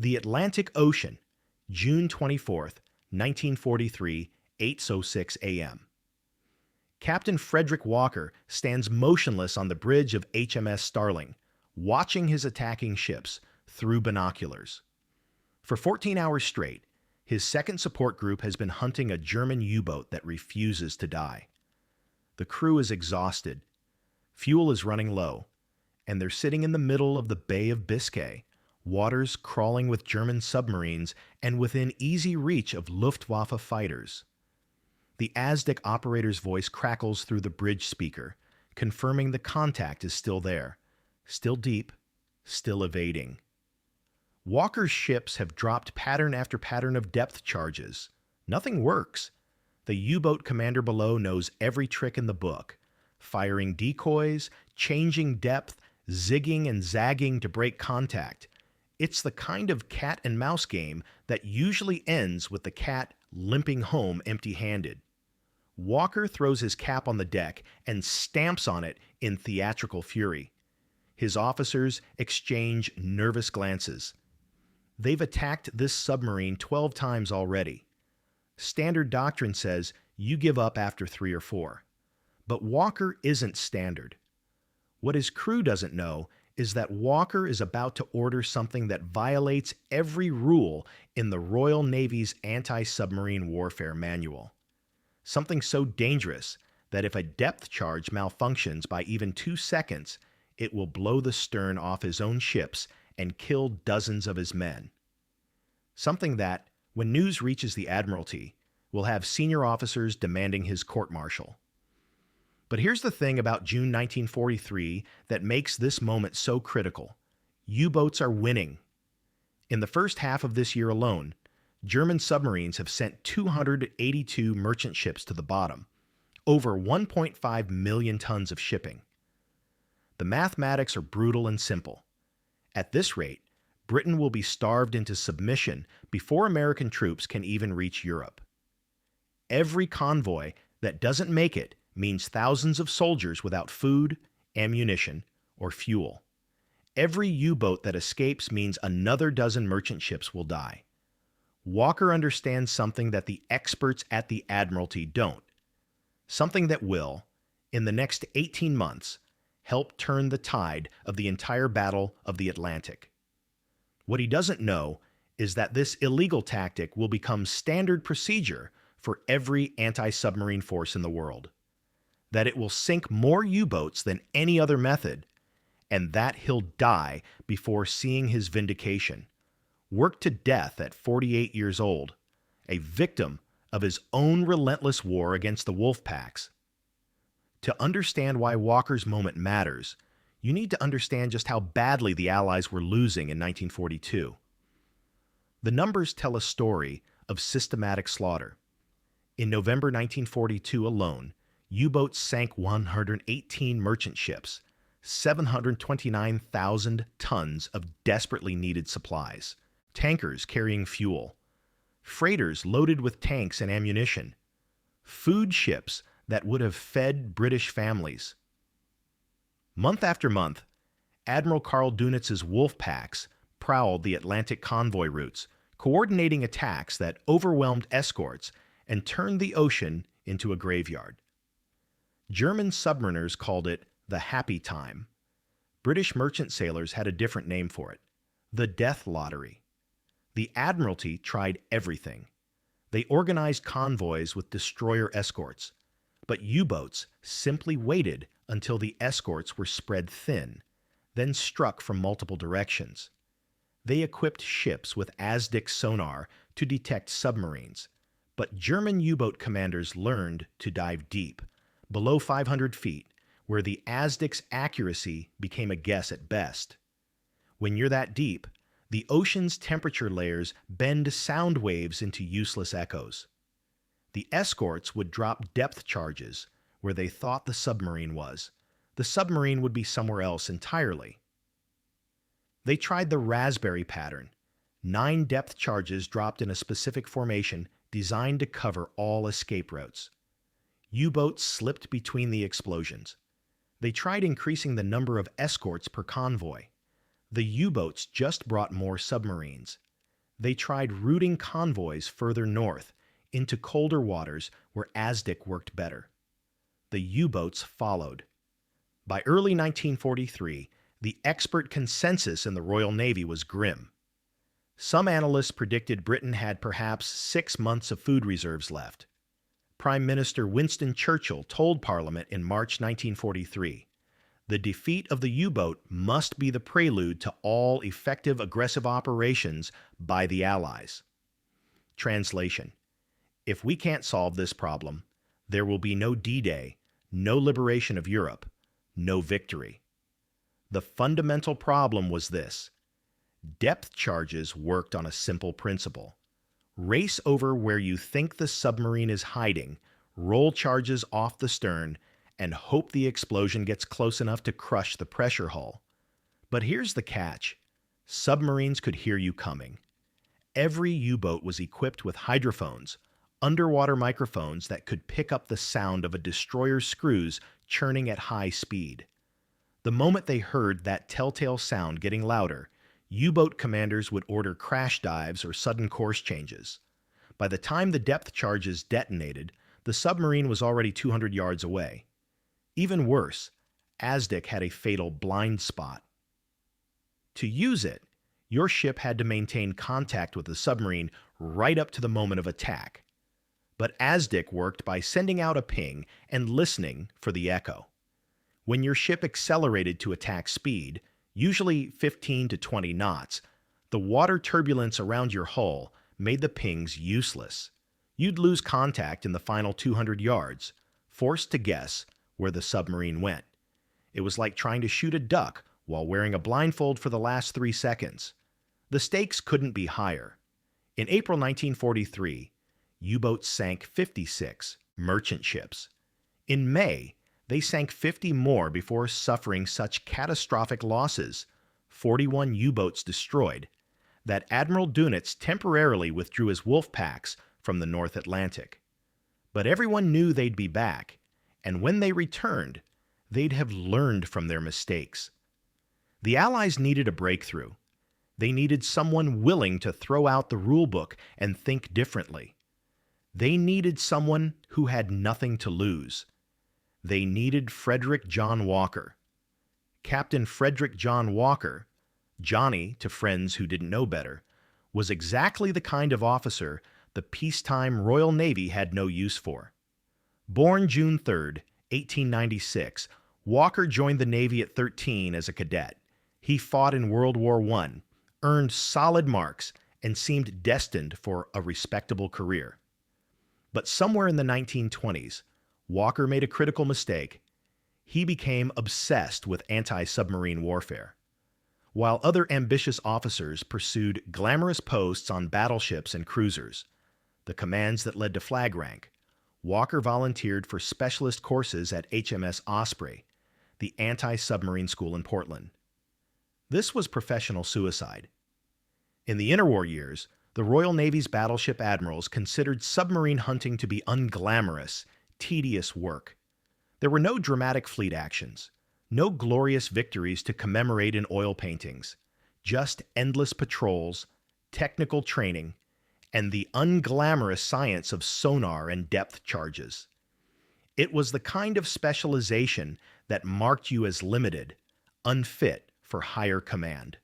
The Atlantic Ocean, June 24th, 1943, 8:06 a.m. Captain Frederic Walker stands motionless on the bridge of HMS Starling, watching his attacking ships through binoculars. For 14 hours straight, his second support group has been hunting a German U-boat that refuses to die. The crew is exhausted, fuel is running low, and they're sitting in the middle of the Bay of Biscay, waters crawling with German submarines and within easy reach of Luftwaffe fighters. The ASDIC operator's voice crackles through the bridge speaker, confirming the contact is still there, still deep, still evading. Walker's ships have dropped pattern after pattern of depth charges. Nothing works. The U-boat commander below knows every trick in the book, firing decoys, changing depth, zigging and zagging to break contact. It's the kind of cat and mouse game that usually ends with the cat limping home empty-handed. Walker throws his cap on the deck and stamps on it in theatrical fury. His officers exchange nervous glances. They've attacked this submarine 12 times already. Standard doctrine says you give up after 3 or 4. But Walker isn't standard. What his crew doesn't know is that Walker is about to order something that violates every rule in the Royal Navy's anti-submarine warfare manual. Something so dangerous that if a depth charge malfunctions by even 2 seconds, it will blow the stern off his own ships and kill dozens of his men. Something that, when news reaches the Admiralty, will have senior officers demanding his court-martial. But here's the thing about June 1943 that makes this moment so critical. U-boats are winning. In the first half of this year alone, German submarines have sent 282 merchant ships to the bottom, over 1.5 million tons of shipping. The mathematics are brutal and simple. At this rate, Britain will be starved into submission before American troops can even reach Europe. Every convoy that doesn't make it means thousands of soldiers without food, ammunition, or fuel. Every U-boat that escapes means another dozen merchant ships will die. Walker understands something that the experts at the Admiralty don't. Something that will, in the next 18 months, help turn the tide of the entire Battle of the Atlantic. What he doesn't know is that this illegal tactic will become standard procedure for every anti-submarine force in the world. That it will sink more U-boats than any other method, and that he'll die before seeing his vindication. Worked to death at 48 years old, a victim of his own relentless war against the wolf packs. To understand why Walker's moment matters, you need to understand just how badly the Allies were losing in 1942. The numbers tell a story of systematic slaughter. In November 1942 alone, U-boats sank 118 merchant ships, 729,000 tons of desperately needed supplies, tankers carrying fuel, freighters loaded with tanks and ammunition, food ships that would have fed British families. Month after month, Admiral Karl Dunitz's wolf packs prowled the Atlantic convoy routes, coordinating attacks that overwhelmed escorts and turned the ocean into a graveyard. German submariners called it the happy time. British merchant sailors had a different name for it, the death lottery. The Admiralty tried everything. They organized convoys with destroyer escorts, but U-boats simply waited until the escorts were spread thin, then struck from multiple directions. They equipped ships with ASDIC sonar to detect submarines, but German U-boat commanders learned to dive deep, below 500 feet, where the ASDIC's accuracy became a guess at best. When you're that deep, the ocean's temperature layers bend sound waves into useless echoes. The escorts would drop depth charges where they thought the submarine was. The submarine would be somewhere else entirely. They tried the raspberry pattern, 9 depth charges dropped in a specific formation designed to cover all escape routes. U-boats slipped between the explosions. They tried increasing the number of escorts per convoy. The U-boats just brought more submarines. They tried routing convoys further north, into colder waters where ASDIC worked better. The U-boats followed. By early 1943, the expert consensus in the Royal Navy was grim. Some analysts predicted Britain had perhaps 6 months of food reserves left. Prime Minister Winston Churchill told Parliament in March 1943, "The defeat of the U-boat must be the prelude to all effective aggressive operations by the Allies." Translation: if we can't solve this problem, there will be no D-Day, no liberation of Europe, no victory. The fundamental problem was this: depth charges worked on a simple principle. Race over where you think the submarine is hiding, roll charges off the stern, and hope the explosion gets close enough to crush the pressure hull. But here's the catch: submarines could hear you coming. Every U-boat was equipped with hydrophones, underwater microphones that could pick up the sound of a destroyer's screws churning at high speed. The moment they heard that telltale sound getting louder, U-boat commanders would order crash dives or sudden course changes. By the time the depth charges detonated, the submarine was already 200 yards away. Even worse, ASDIC had a fatal blind spot. To use it, your ship had to maintain contact with the submarine right up to the moment of attack. But ASDIC worked by sending out a ping and listening for the echo. When your ship accelerated to attack speed, usually 15 to 20 knots, the water turbulence around your hull made the pings useless. You'd lose contact in the final 200 yards, forced to guess where the submarine went. It was like trying to shoot a duck while wearing a blindfold for the last 3 seconds. The stakes couldn't be higher. In April 1943, U-boats sank 56 merchant ships. In May, they sank 50 more before suffering such catastrophic losses, 41 U-boats destroyed, that Admiral Dönitz temporarily withdrew his wolf packs from the North Atlantic. But everyone knew they'd be back, and when they returned, they'd have learned from their mistakes. The Allies needed a breakthrough. They needed someone willing to throw out the rulebook and think differently. They needed someone who had nothing to lose. They needed Frederic John Walker. Captain Frederic John Walker, Johnny to friends who didn't know better, was exactly the kind of officer the peacetime Royal Navy had no use for. Born June 3, 1896, Walker joined the Navy at 13 as a cadet. He fought in World War I, earned solid marks, and seemed destined for a respectable career. But somewhere in the 1920s, Walker made a critical mistake. He became obsessed with anti-submarine warfare. While other ambitious officers pursued glamorous posts on battleships and cruisers, the commands that led to flag rank, Walker volunteered for specialist courses at HMS Osprey, the anti-submarine school in Portland. This was professional suicide. In the interwar years, the Royal Navy's battleship admirals considered submarine hunting to be unglamorous, tedious work. There were no dramatic fleet actions, no glorious victories to commemorate in oil paintings, just endless patrols, technical training, and the unglamorous science of sonar and depth charges. It was the kind of specialization that marked you as limited, unfit for higher command.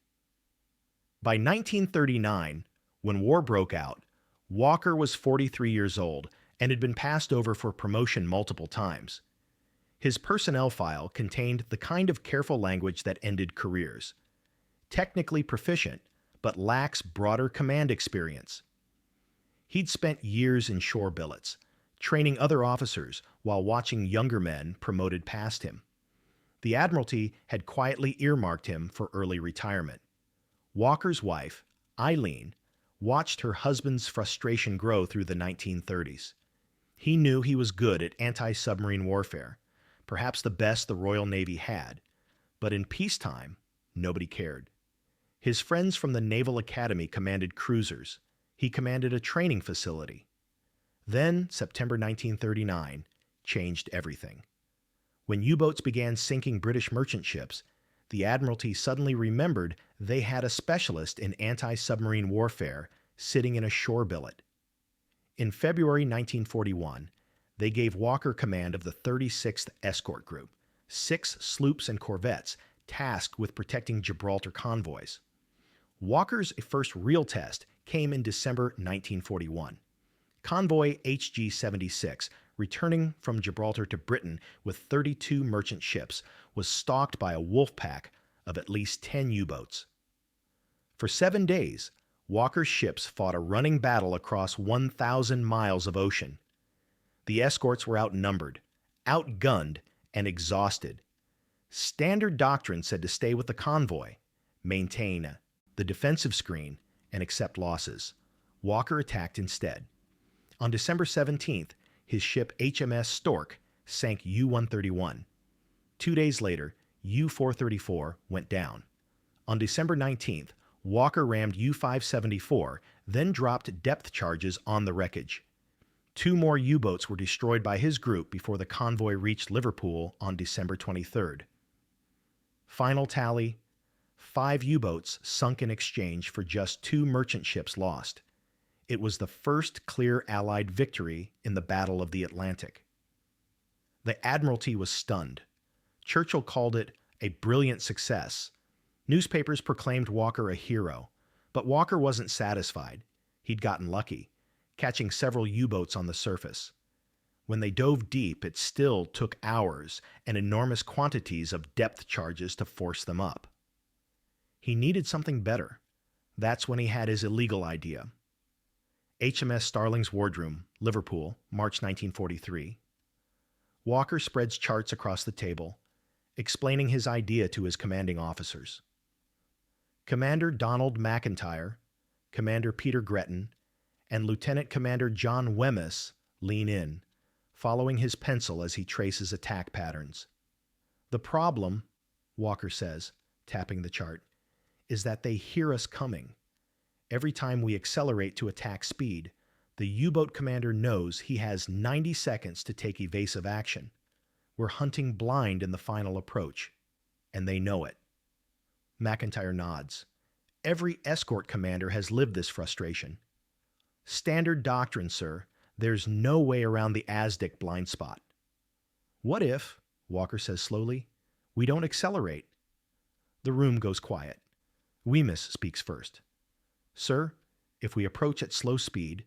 By 1939, when war broke out, Walker was 43 years old and had been passed over for promotion multiple times. His personnel file contained the kind of careful language that ended careers. Technically proficient, but lacks broader command experience. He'd spent years in shore billets, training other officers while watching younger men promoted past him. The Admiralty had quietly earmarked him for early retirement. Walker's wife, Eileen, watched her husband's frustration grow through the 1930s. He knew he was good at anti-submarine warfare, perhaps the best the Royal Navy had, but in peacetime, nobody cared. His friends from the Naval Academy commanded cruisers. He commanded a training facility. Then, September 1939 changed everything. When U-boats began sinking British merchant ships, the Admiralty suddenly remembered they had a specialist in anti-submarine warfare sitting in a shore billet. In February 1941, they gave Walker command of the 36th Escort Group, 6 sloops and corvettes tasked with protecting Gibraltar convoys. Walker's first real test came in December 1941. Convoy HG-76, returning from Gibraltar to Britain with 32 merchant ships, was stalked by a wolf pack of at least 10 U-boats. For 7 days, Walker's ships fought a running battle across 1,000 miles of ocean. The escorts were outnumbered, outgunned, and exhausted. Standard doctrine said to stay with the convoy, maintain the defensive screen, and accept losses. Walker attacked instead. On December 17th, his ship HMS Stork sank U-131. 2 days later, U-434 went down. On December 19th, Walker rammed U-574, then dropped depth charges on the wreckage. 2 more U-boats were destroyed by his group before the convoy reached Liverpool on December 23rd. Final tally: 5 U-boats sunk in exchange for just 2 merchant ships lost. It was the first clear Allied victory in the Battle of the Atlantic. The Admiralty was stunned. Churchill called it a brilliant success. Newspapers proclaimed Walker a hero, but Walker wasn't satisfied. He'd gotten lucky, catching several U-boats on the surface. When they dove deep, it still took hours and enormous quantities of depth charges to force them up. He needed something better. That's when he had his illegal idea. HMS Starling's Wardroom, Liverpool, March 1943. Walker spreads charts across the table, explaining his idea to his commanding officers. Commander Donald McIntyre, Commander Peter Gretton, and Lieutenant Commander John Wemyss lean in, following his pencil as he traces attack patterns. The problem, Walker says, tapping the chart, is that they hear us coming. Every time we accelerate to attack speed, the U-boat commander knows he has 90 seconds to take evasive action. We're hunting blind in the final approach, and they know it. McIntyre nods. Every escort commander has lived this frustration. Standard doctrine, sir. There's no way around the ASDIC blind spot. What if, Walker says slowly, we don't accelerate? The room goes quiet. Wemyss speaks first. Sir, if we approach at slow speed,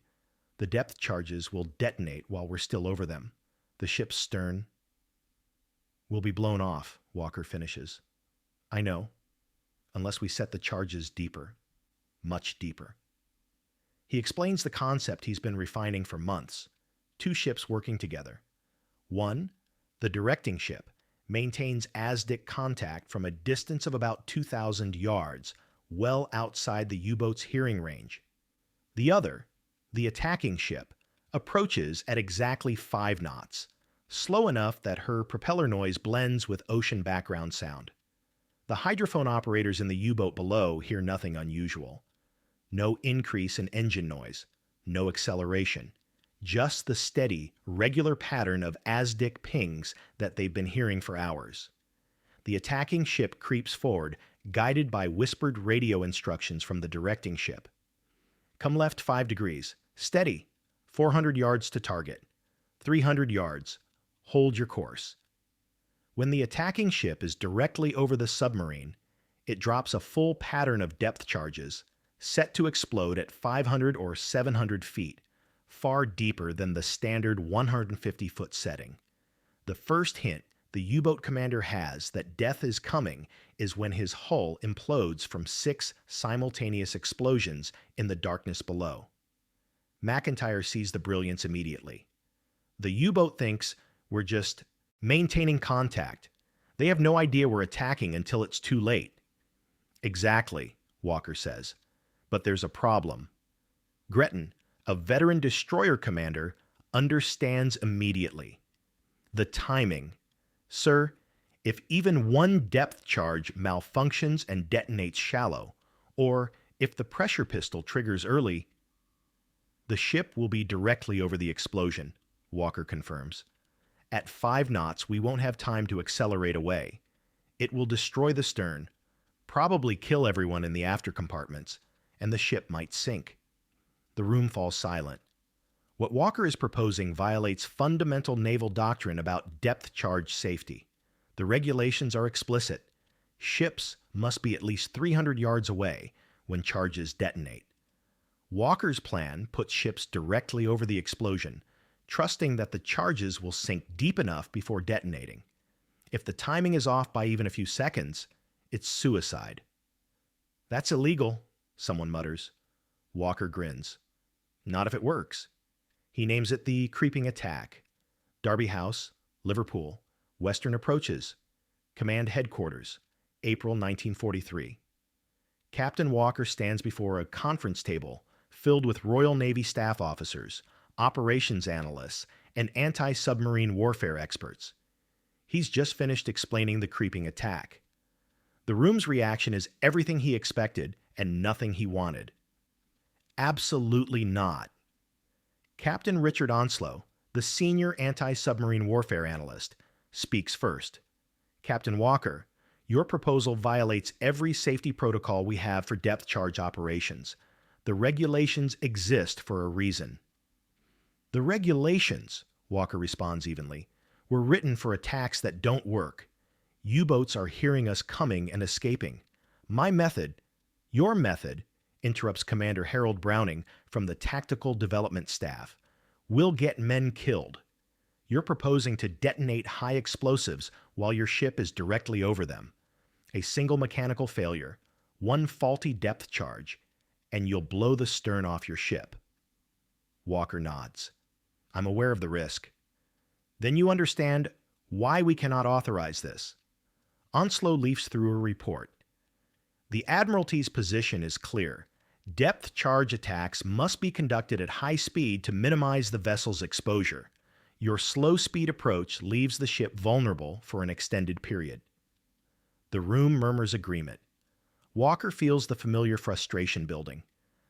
the depth charges will detonate while we're still over them. The ship's stern will be blown off, Walker finishes. I know, unless we set the charges deeper, much deeper. He explains the concept he's been refining for months. 2 ships working together. 1, the directing ship, maintains ASDIC contact from a distance of about 2,000 yards, well outside the U-boat's hearing range. The other, the attacking ship, approaches at exactly 5 knots, slow enough that her propeller noise blends with ocean background sound. The hydrophone operators in the U-boat below hear nothing unusual. No increase in engine noise, no acceleration, just the steady, regular pattern of ASDIC pings that they've been hearing for hours. The attacking ship creeps forward, guided by whispered radio instructions from the directing ship. Come left 5 degrees, steady, 400 yards to target, 300 yards, hold your course. When the attacking ship is directly over the submarine, it drops a full pattern of depth charges, set to explode at 500 or 700 feet, far deeper than the standard 150-foot setting. The first hint the U-boat commander has that death is coming is when his hull implodes from 6 simultaneous explosions in the darkness below. McIntyre sees the brilliance immediately. The U-boat thinks we're just maintaining contact. They have no idea we're attacking until it's too late. Exactly, Walker says. But there's a problem. Gretton, a veteran destroyer commander, understands immediately. The timing. Sir, if even one depth charge malfunctions and detonates shallow, or if the pressure pistol triggers early, the ship will be directly over the explosion, Walker confirms. At 5 knots, we won't have time to accelerate away. It will destroy the stern, probably kill everyone in the after compartments, and the ship might sink. The room falls silent. What Walker is proposing violates fundamental naval doctrine about depth charge safety. The regulations are explicit. Ships must be at least 300 yards away when charges detonate. Walker's plan puts ships directly over the explosion, trusting that the charges will sink deep enough before detonating. If the timing is off by even a few seconds, it's suicide. "That's illegal," someone mutters. Walker grins. "Not if it works." He names it the creeping attack. Derby House, Liverpool, Western Approaches, Command Headquarters, April 1943. Captain Walker stands before a conference table filled with Royal Navy staff officers, operations analysts, and anti-submarine warfare experts. He's just finished explaining the creeping attack. The room's reaction is everything he expected and nothing he wanted. Absolutely not. Captain Richard Onslow, the senior anti-submarine warfare analyst, speaks first. "Captain Walker, your proposal violates every safety protocol we have for depth charge operations. The regulations exist for a reason." "The regulations," Walker responds evenly, "were written for attacks that don't work. U-boats are hearing us coming and escaping. Your method, interrupts Commander Harold Browning from the Tactical Development Staff, "will get men killed. You're proposing to detonate high explosives while your ship is directly over them. A single mechanical failure, one faulty depth charge, and you'll blow the stern off your ship." Walker nods. "I'm aware of the risk." "Then you understand why we cannot authorize this." Onslow leafs through a report. "The Admiralty's position is clear. Depth charge attacks must be conducted at high speed to minimize the vessel's exposure. Your slow-speed approach leaves the ship vulnerable for an extended period." The room murmurs agreement. Walker feels the familiar frustration building,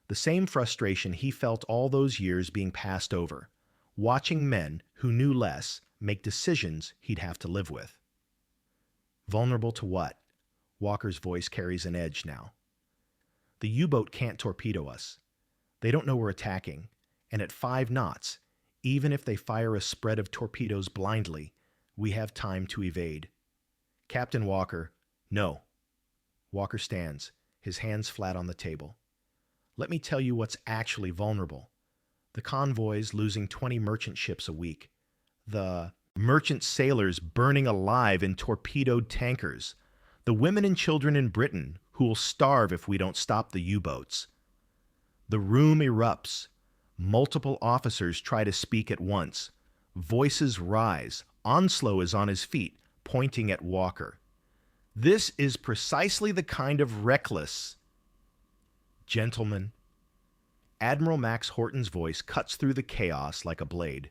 the same frustration he felt all those years being passed over, watching men who knew less make decisions he'd have to live with. "Vulnerable to what?" Walker's voice carries an edge now. "The U-boat can't torpedo us. They don't know we're attacking, and at 5 knots, even if they fire a spread of torpedoes blindly, we have time to evade." "Captain Walker, no." Walker stands, his hands flat on the table. "Let me tell you what's actually vulnerable. The convoys losing 20 merchant ships a week. The merchant sailors burning alive in torpedoed tankers. The women and children in Britain who will starve if we don't stop the U-boats." The room erupts. Multiple officers try to speak at once. Voices rise. Onslow is on his feet, pointing at Walker. "This is precisely the kind of reckless—" "Gentlemen." Admiral Max Horton's voice cuts through the chaos like a blade.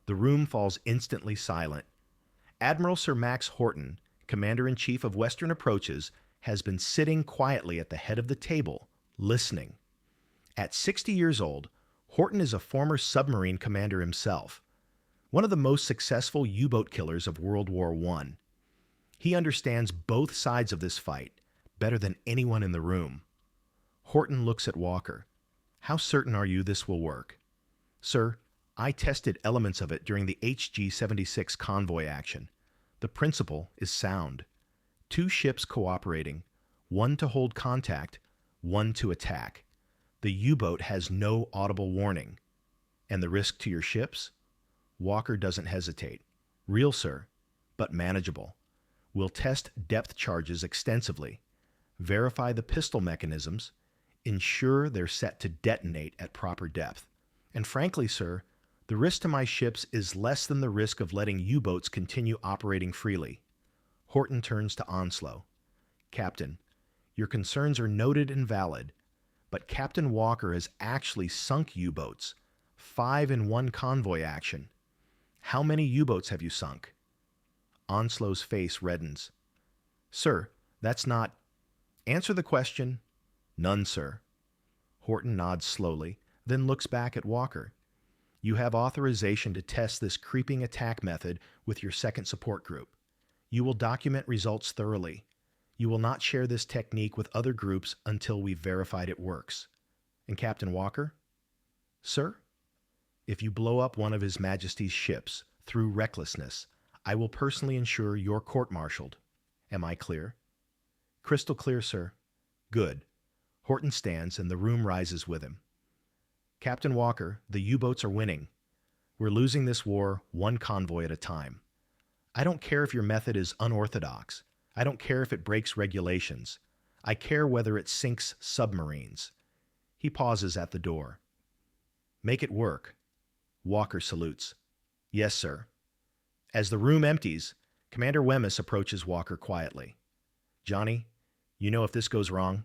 The room falls instantly silent. Admiral Sir Max Horton, Commander-in-Chief of Western Approaches, has been sitting quietly at the head of the table, listening. At 60 years old, Horton is a former submarine commander himself, one of the most successful U-boat killers of World War I. He understands both sides of this fight better than anyone in the room. Horton looks at Walker. "How certain are you this will work?" "Sir, I tested elements of it during the HG-76 convoy action. The principle is sound. 2 ships cooperating, one to hold contact, one to attack. The U-boat has no audible warning. And the risk to your ships?" Walker doesn't hesitate. "Real, sir, but manageable. We'll test depth charges extensively, verify the pistol mechanisms, ensure they're set to detonate at proper depth. And frankly, sir, the risk to my ships is less than the risk of letting U-boats continue operating freely." Horton turns to Onslow. "Captain, your concerns are noted and valid, but Captain Walker has actually sunk U-boats, 5 in one convoy action. How many U-boats have you sunk?" Onslow's face reddens. "Sir, that's not—" "Answer the question." "None, sir." Horton nods slowly, then looks back at Walker. "You have authorization to test this creeping attack method with your second support group. You will document results thoroughly. You will not share this technique with other groups until we've verified it works. And Captain Walker?" Sir, if you blow up one of His Majesty's ships through recklessness, I will personally ensure you're court-martialed. Am I clear? Crystal clear, sir. Good. Horton stands and the room rises with him. Captain Walker, the U-boats are winning. We're losing this war one convoy at a time. I don't care if your method is unorthodox. I don't care if it breaks regulations. I care whether it sinks submarines. He pauses at the door. Make it work. Walker salutes. Yes, sir. As the room empties, Commander Wemyss approaches Walker quietly. Johnny, you know if this goes wrong,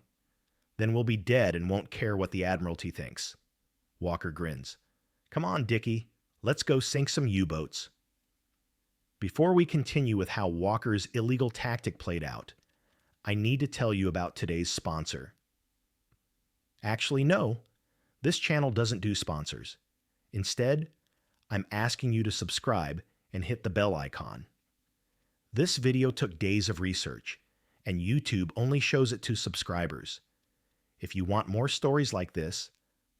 then we'll be dead and won't care what the Admiralty thinks. Walker grins. Come on, Dickie. Let's go sink some U-boats. Before we continue with how Walker's illegal tactic played out, I need to tell you about today's sponsor. Actually, no. This channel doesn't do sponsors. Instead, I'm asking you to subscribe and hit the bell icon. This video took days of research, and YouTube only shows it to subscribers. If you want more stories like this,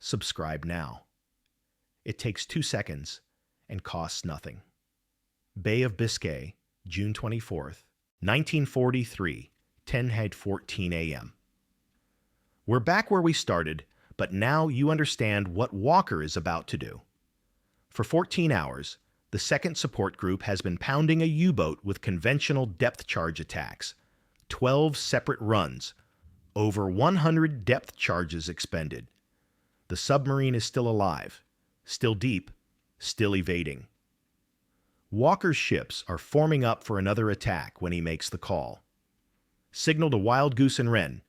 subscribe now. It takes 2 seconds and costs nothing. Bay of Biscay, June 24th, 1943, 10:14 a.m. We're back where we started, but now you understand what Walker is about to do. For 14 hours, the second support group has been pounding a U-boat with conventional depth charge attacks. 12 separate runs, over 100 depth charges expended. The submarine is still alive, still deep, still evading. Walker's ships are forming up for another attack when he makes the call. Signal to Wild Goose and Wren.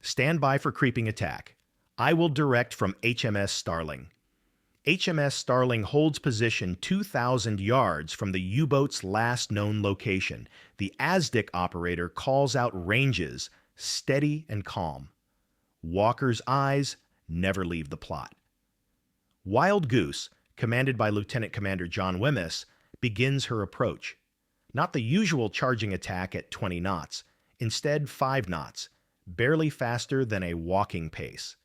Stand by for creeping attack. I will direct from HMS Starling. HMS Starling holds position 2,000 yards from the U-boat's last known location. The ASDIC operator calls out ranges, steady and calm. Walker's eyes never leave the plot. Wild Goose, commanded by Lieutenant Commander John Wemyss, begins her approach. Not the usual charging attack at 20 knots, instead 5 knots, barely faster than a walking pace.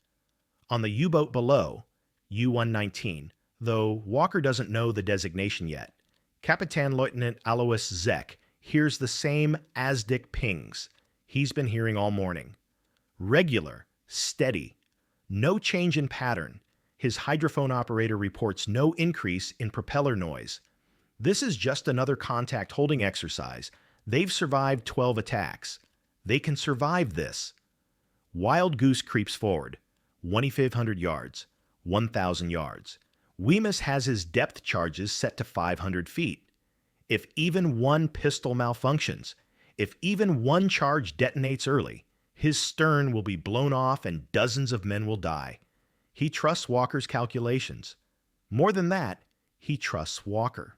On the U-boat below, U-119, though Walker doesn't know the designation yet, Captain Lieutenant Alois Zek hears the same ASDIC pings he's been hearing all morning. Regular, steady, no change in pattern. His hydrophone operator reports no increase in propeller noise. This is just another contact holding exercise. They've survived 12 attacks. They can survive this. Wild Goose creeps forward, 2,500 yards, 1,000 yards. Wemyss has his depth charges set to 500 feet. If even one pistol malfunctions, if even one charge detonates early, his stern will be blown off and dozens of men will die. He trusts Walker's calculations. More than that, he trusts Walker.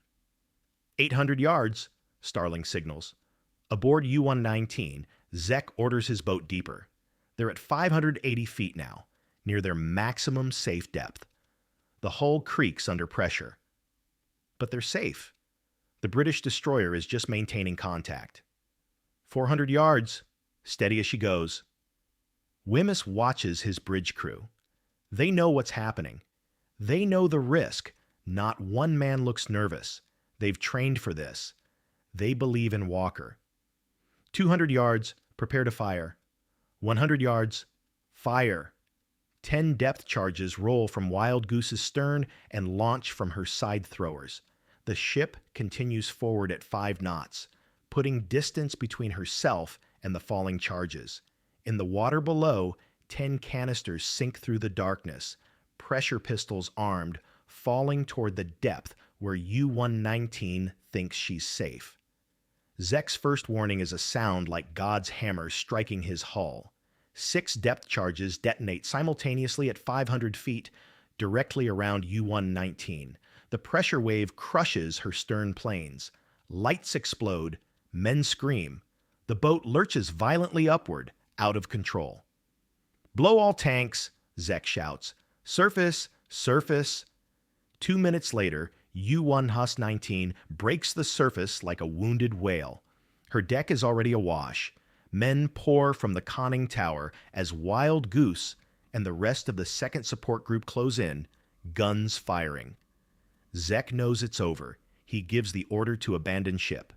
800 yards, Starling signals. Aboard U-119, Zek orders his boat deeper. They're at 580 feet now, near their maximum safe depth. The hull creaks under pressure. But they're safe. The British destroyer is just maintaining contact. 400 yards, steady as she goes. Wemyss watches his bridge crew. They know what's happening. They know the risk. Not one man looks nervous. They've trained for this. They believe in Walker. 200 yards, prepare to fire. 100 yards, fire. 10 depth charges roll from Wild Goose's stern and launch from her side throwers. The ship continues forward at 5 knots, putting distance between herself and the falling charges. In the water below, 10 canisters sink through the darkness, pressure pistols armed, falling toward the depth where U-119 thinks she's safe. Zek's first warning is a sound like God's hammer striking his hull. 6 depth charges detonate simultaneously at 500 feet, directly around U-119. The pressure wave crushes her stern planes. Lights explode. Men scream. The boat lurches violently upward, out of control. Blow all tanks, Zek shouts. Surface, surface. 2 minutes later, U-119 breaks the surface like a wounded whale. Her deck is already awash. Men pour from the conning tower as Wild Goose and the rest of the second support group close in, guns firing. Zek knows it's over. He gives the order to abandon ship.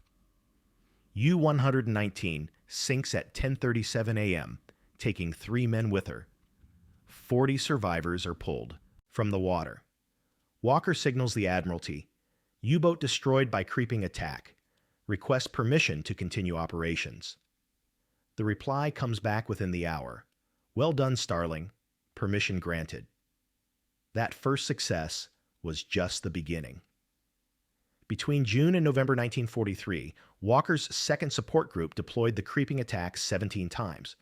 U-119 sinks at 10:37 a.m., taking 3 men with her. 40 survivors are pulled from the water. Walker signals the Admiralty. U-boat destroyed by creeping attack. Request permission to continue operations. The reply comes back within the hour. Well done, Starling. Permission granted. That first success was just the beginning. Between June and November 1943, Walker's second support group deployed the creeping attack 17 times.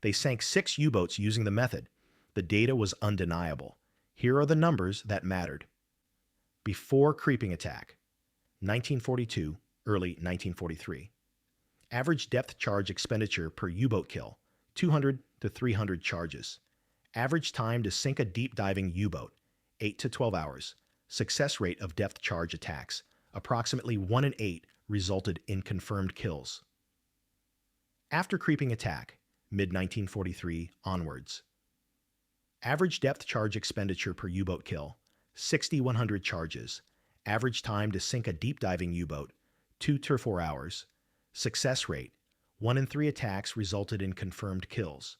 They sank 6 U-boats using the method. The data was undeniable. Here are the numbers that mattered. Before creeping attack, 1942, early 1943. Average depth charge expenditure per U-boat kill, 200 to 300 charges. Average time to sink a deep diving U-boat, 8 to 12 hours. Success rate of depth charge attacks, approximately 1 in 8 resulted in confirmed kills. After creeping attack, mid-1943 onwards. Average depth charge expenditure per U-boat kill, 6,100 charges. Average time to sink a deep diving U-boat, 2 to 4 hours. Success rate, 1 in 3 attacks resulted in confirmed kills.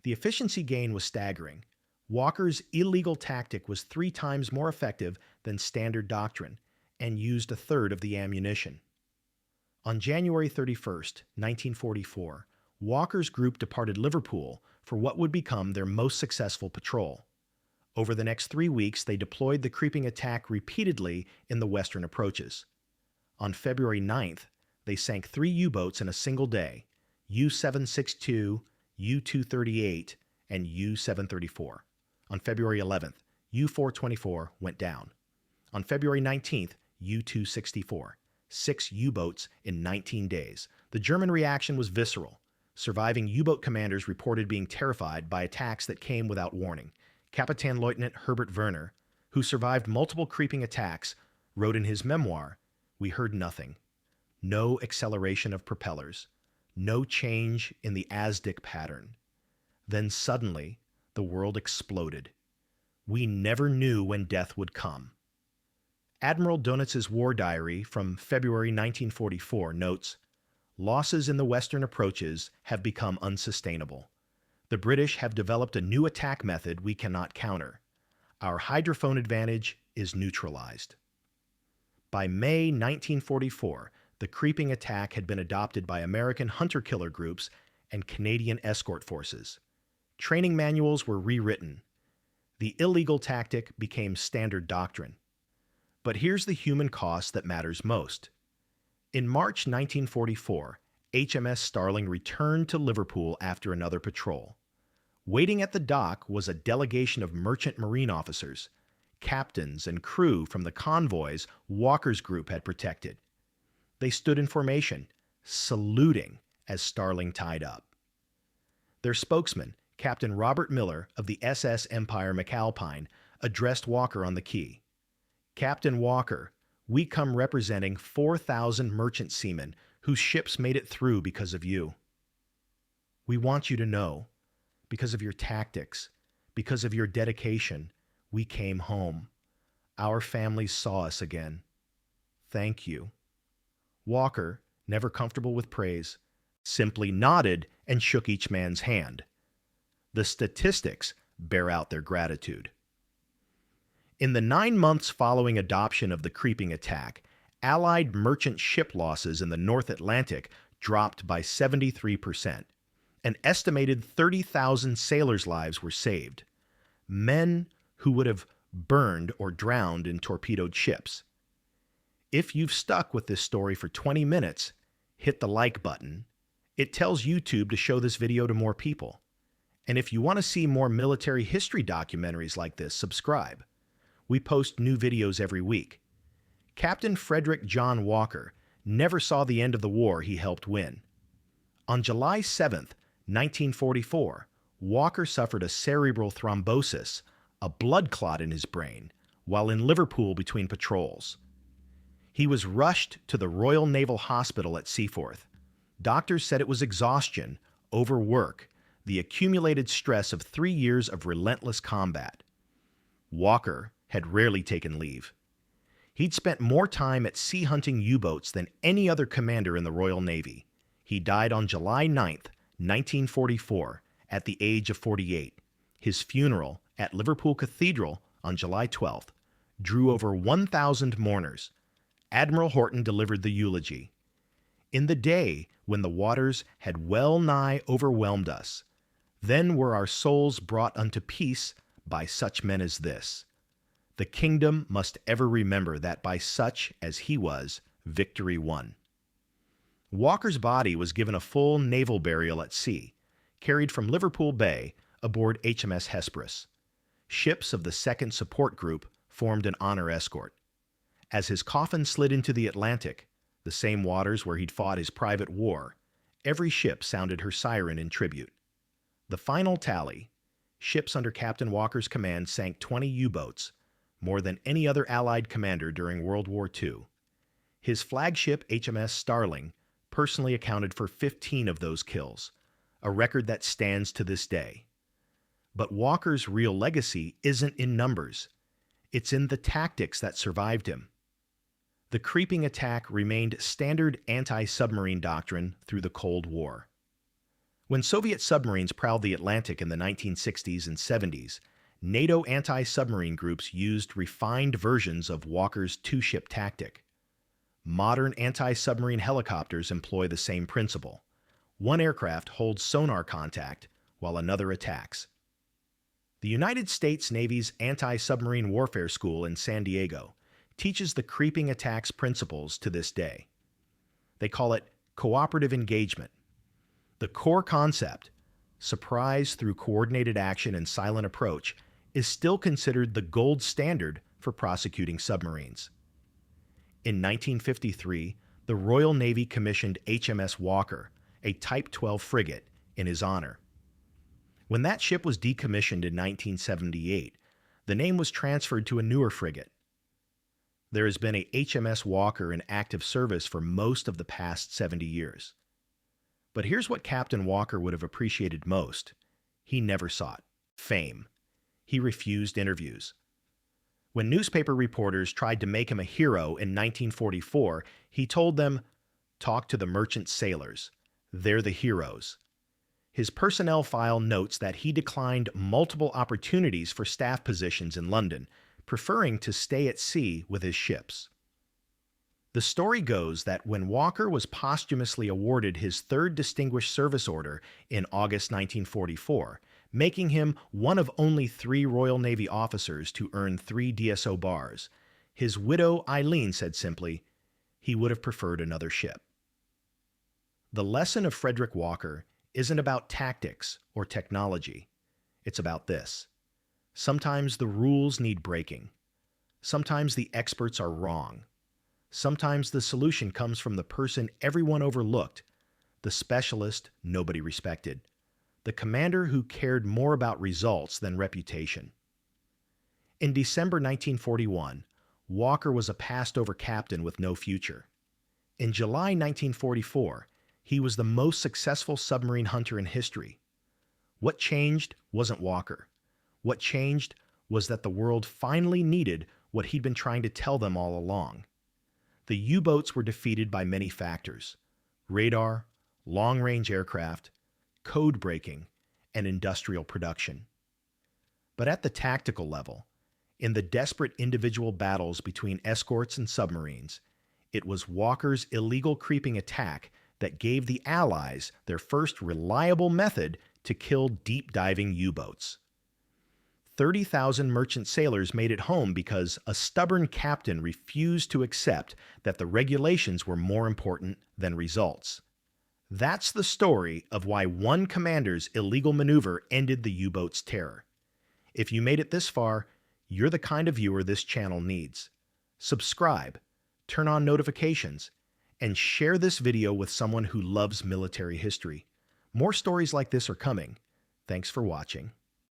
The efficiency gain was staggering. Walker's illegal tactic was 3 times more effective than standard doctrine and used a third of the ammunition. On January 31, 1944, Walker's group departed Liverpool for what would become their most successful patrol. Over the next 3 weeks, they deployed the creeping attack repeatedly in the western approaches. On February 9th, they sank 3 U-boats in a single day, U-762, U-238, and U-734. On February 11th, U-424 went down. On February 19th, U-264. 6 U-boats in 19 days. The German reaction was visceral. Surviving U-boat commanders reported being terrified by attacks that came without warning. Captain Lieutenant Herbert Werner, who survived multiple creeping attacks, wrote in his memoir, "We heard nothing. No acceleration of propellers. No change in the ASDIC pattern. Then suddenly, the world exploded. We never knew when death would come." Admiral Donitz's war diary from February 1944 notes, "Losses in the western approaches have become unsustainable. The British have developed a new attack method we cannot counter. Our hydrophone advantage is neutralized." By May 1944, the creeping attack had been adopted by American hunter-killer groups and Canadian escort forces. Training manuals were rewritten. The illegal tactic became standard doctrine. But here's the human cost that matters most. In March 1944, HMS Starling returned to Liverpool after another patrol. Waiting at the dock was a delegation of merchant marine officers, captains and crew from the convoys Walker's group had protected. They stood in formation, saluting as Starling tied up. Their spokesman, Captain Robert Miller of the SS Empire McAlpine, addressed Walker on the quay. "Captain Walker, we come representing 4,000 merchant seamen whose ships made it through because of you. We want you to know, because of your tactics, because of your dedication, we came home. Our families saw us again. Thank you." Walker, never comfortable with praise, simply nodded and shook each man's hand. The statistics bear out their gratitude. In the 9 months following adoption of the creeping attack, Allied merchant ship losses in the North Atlantic dropped by 73%. An estimated 30,000 sailors' lives were saved. Men who would have burned or drowned in torpedoed ships. If you've stuck with this story for 20 minutes, hit the like button. It tells YouTube to show this video to more people. And if you want to see more military history documentaries like this, subscribe. We post new videos every week. Captain Frederic John Walker never saw the end of the war he helped win. On July 7th, 1944, Walker suffered a cerebral thrombosis, a blood clot in his brain, while in Liverpool between patrols. He was rushed to the Royal Naval Hospital at Seaforth. Doctors said it was exhaustion, overwork, the accumulated stress of 3 years of relentless combat. Walker had rarely taken leave. He'd spent more time at sea hunting U-boats than any other commander in the Royal Navy. He died on July 9th, 1944, at the age of 48. His funeral at Liverpool Cathedral on July 12th drew over 1,000 mourners. Admiral Horton delivered the eulogy. In the day when the waters had well nigh overwhelmed us, then were our souls brought unto peace by such men as this. The kingdom must ever remember that by such as he was, victory won. Walker's body was given a full naval burial at sea, carried from Liverpool Bay aboard HMS Hesperus. Ships of the 2nd Support Group formed an honor escort. As his coffin slid into the Atlantic, the same waters where he'd fought his private war, every ship sounded her siren in tribute. The final tally: ships under Captain Walker's command sank 20 U-boats, more than any other Allied commander during World War II. His flagship HMS Starling personally accounted for 15 of those kills, a record that stands to this day. But Walker's real legacy isn't in numbers. It's in the tactics that survived him. The creeping attack remained standard anti-submarine doctrine through the Cold War. When Soviet submarines prowled the Atlantic in the 1960s and 70s, NATO anti-submarine groups used refined versions of Walker's two-ship tactic. Modern anti-submarine helicopters employ the same principle. One aircraft holds sonar contact while another attacks. The United States Navy's Anti-Submarine Warfare School in San Diego teaches the creeping attacks principles to this day. They call it cooperative engagement. The core concept, surprise through coordinated action and silent approach, is still considered the gold standard for prosecuting submarines. In 1953, the Royal Navy commissioned HMS Walker, a Type 12 frigate, in his honor. When that ship was decommissioned in 1978, the name was transferred to a newer frigate. There has been a HMS Walker in active service for most of the past 70 years. But here's what Captain Walker would have appreciated most. He never sought fame. He refused interviews. When newspaper reporters tried to make him a hero in 1944, he told them, "Talk to the merchant sailors. They're the heroes." His personnel file notes that he declined multiple opportunities for staff positions in London, preferring to stay at sea with his ships. The story goes that when Walker was posthumously awarded his 3rd Distinguished Service Order in August 1944, making him one of only 3 Royal Navy officers to earn 3 DSO bars, his widow Eileen said simply, he would have preferred another ship. The lesson of Frederic Walker isn't about tactics or technology. It's about this. Sometimes the rules need breaking. Sometimes the experts are wrong. Sometimes the solution comes from the person everyone overlooked, the specialist nobody respected, the commander who cared more about results than reputation. In December 1941, Walker was a passed-over captain with no future. In July 1944, he was the most successful submarine hunter in history. What changed wasn't Walker. What changed was that the world finally needed what he'd been trying to tell them all along. The U-boats were defeated by many factors: radar, long-range aircraft, code breaking, and industrial production. But at the tactical level, in the desperate individual battles between escorts and submarines, it was Walker's illegal creeping attack that gave the Allies their first reliable method to kill deep-diving U-boats. 30,000 merchant sailors made it home because a stubborn captain refused to accept that the regulations were more important than results. That's the story of why one commander's illegal maneuver ended the U-boat's terror. If you made it this far, you're the kind of viewer this channel needs. Subscribe, turn on notifications, and share this video with someone who loves military history. More stories like this are coming. Thanks for watching.